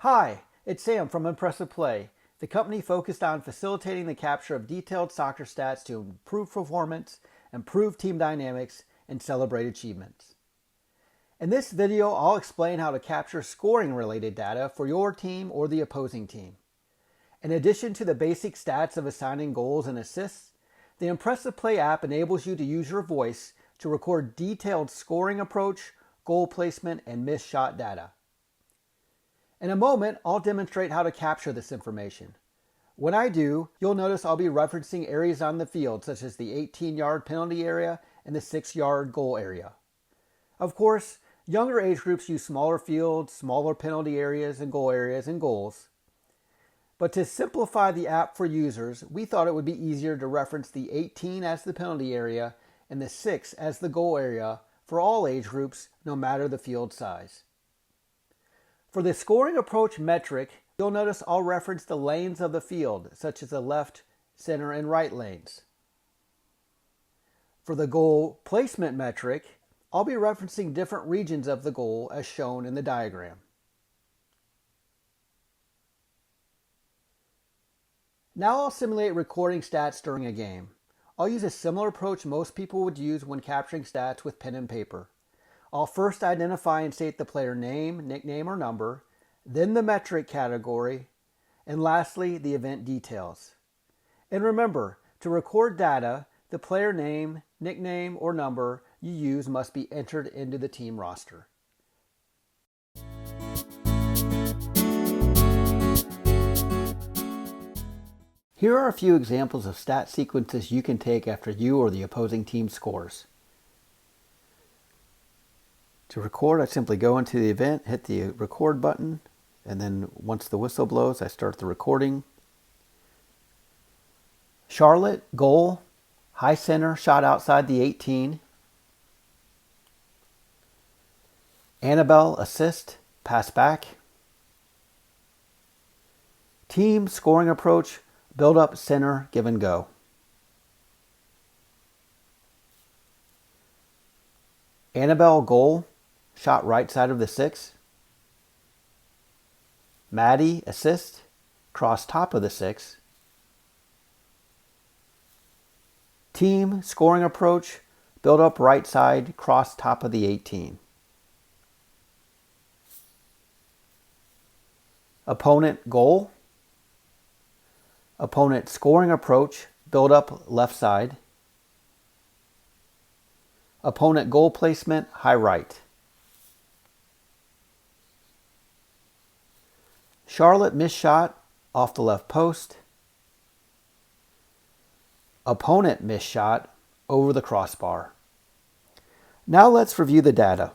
Hi, it's Sam from Impressive Play, the company focused on facilitating the capture of detailed soccer stats to improve performance, improve team dynamics, and celebrate achievements. In this video, I'll explain how to capture scoring-related data for your team or the opposing team. In addition to the basic stats of assigning goals and assists, the Impressive Play app enables you to use your voice to record detailed scoring approach, goal placement, and missed shot data. In a moment, I'll demonstrate how to capture this information. When I do, you'll notice I'll be referencing areas on the field, such as the 18-yard penalty area and the 6-yard goal area. Of course, younger age groups use smaller fields, smaller penalty areas and goals. But to simplify the app for users, we thought it would be easier to reference the 18 as the penalty area and the 6 as the goal area for all age groups, no matter the field size. For the scoring approach metric, you'll notice I'll reference the lanes of the field, such as the left, center, and right lanes. For the goal placement metric, I'll be referencing different regions of the goal as shown in the diagram. Now I'll simulate recording stats during a game. I'll use a similar approach most people would use when capturing stats with pen and paper. I'll first identify and state the player name, nickname, or number, then the metric category, and lastly, the event details. And remember, to record data, the player name, nickname, or number you use must be entered into the team roster. Here are a few examples of stat sequences you can take after you or the opposing team scores. To record, I simply go into the event, hit the record button, and then once the whistle blows, I start the recording. Charlotte, goal, high center, shot outside the 18. Annabelle, assist, pass back. Team, scoring approach, build up, center, give and go. Annabelle, goal, shot right side of the 6. Maddie, assist, cross top of the 6. Team, scoring approach, build up right side, cross top of the 18. Opponent, goal. Opponent, scoring approach, build up left side. Opponent, goal placement, high right. Charlotte, missed shot, off the left post. Opponent, missed shot, over the crossbar. Now let's review the data.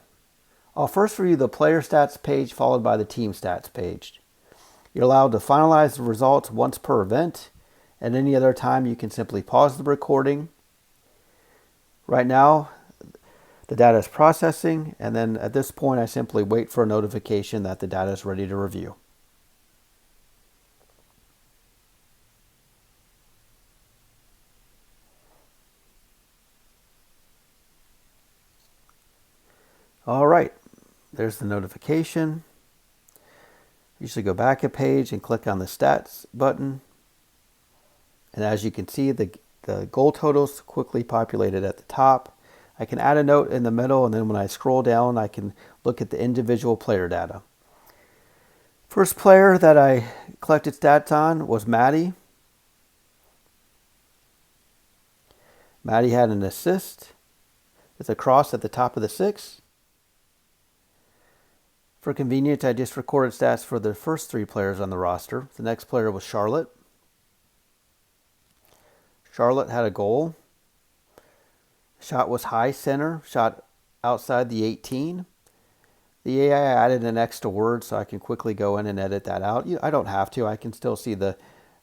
I'll first review the player stats page followed by the team stats page. You're allowed to finalize the results once per event. At any other time, you can simply pause the recording. Right now, the data is processing, and then at this point, I simply wait for a notification that the data is ready to review. All right, there's the notification. Usually go back a page and click on the stats button. And as you can see, the goal totals quickly populated at the top. I can add a note in the middle, and then when I scroll down, I can look at the individual player data. First player that I collected stats on was Maddie. Maddie had an assist with a cross at the top of the 6. For convenience, I just recorded stats for the first 3 players on the roster. The next player was Charlotte. Charlotte had a goal. Shot was high center, shot outside the 18. The AI added an extra word so I can quickly go in and edit that out. I don't have to. I can still see the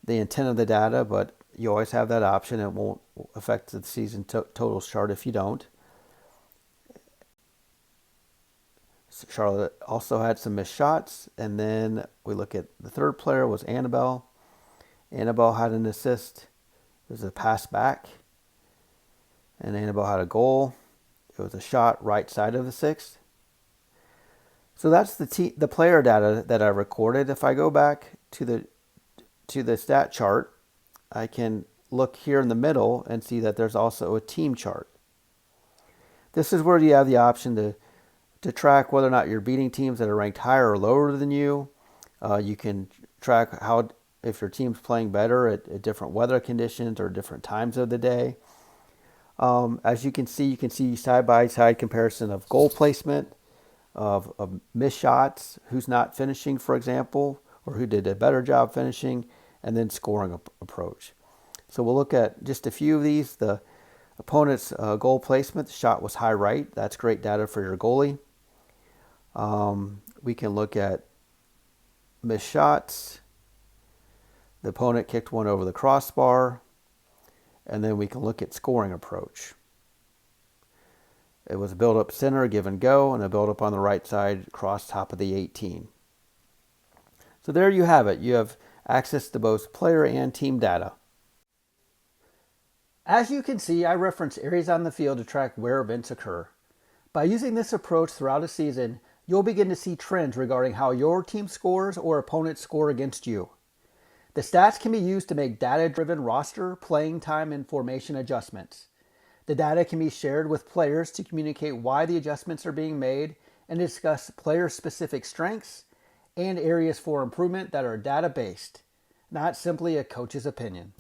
intent of the data, but you always have that option. It won't affect the season totals chart if you don't. Charlotte also had some missed shots. And then we look at the third player was Annabelle. Annabelle had an assist. It was a pass back. And Annabelle had a goal. It was a shot right side of the 6. So that's the player data that I recorded. If I go back to the stat chart, I can look here in the middle and see that there's also a team chart. This is where you have the option to track whether or not you're beating teams that are ranked higher or lower than you. You can track if your team's playing better at different weather conditions or different times of the day. As you can see side-by-side comparison of goal placement, of missed shots, who's not finishing, for example, or who did a better job finishing, and then scoring approach. So we'll look at just a few of these. The opponent's goal placement, the shot was high right. That's great data for your goalie. We can look at missed shots. The opponent kicked one over the crossbar. And then we can look at scoring approach. It was a build-up center, give and go, and a build-up on the right side, cross top of the 18. So there you have it. You have access to both player and team data. As you can see, I reference areas on the field to track where events occur. By using this approach throughout a season, you'll begin to see trends regarding how your team scores or opponents score against you. The stats can be used to make data-driven roster, playing time, and formation adjustments. The data can be shared with players to communicate why the adjustments are being made and discuss player-specific strengths and areas for improvement that are data-based, not simply a coach's opinion.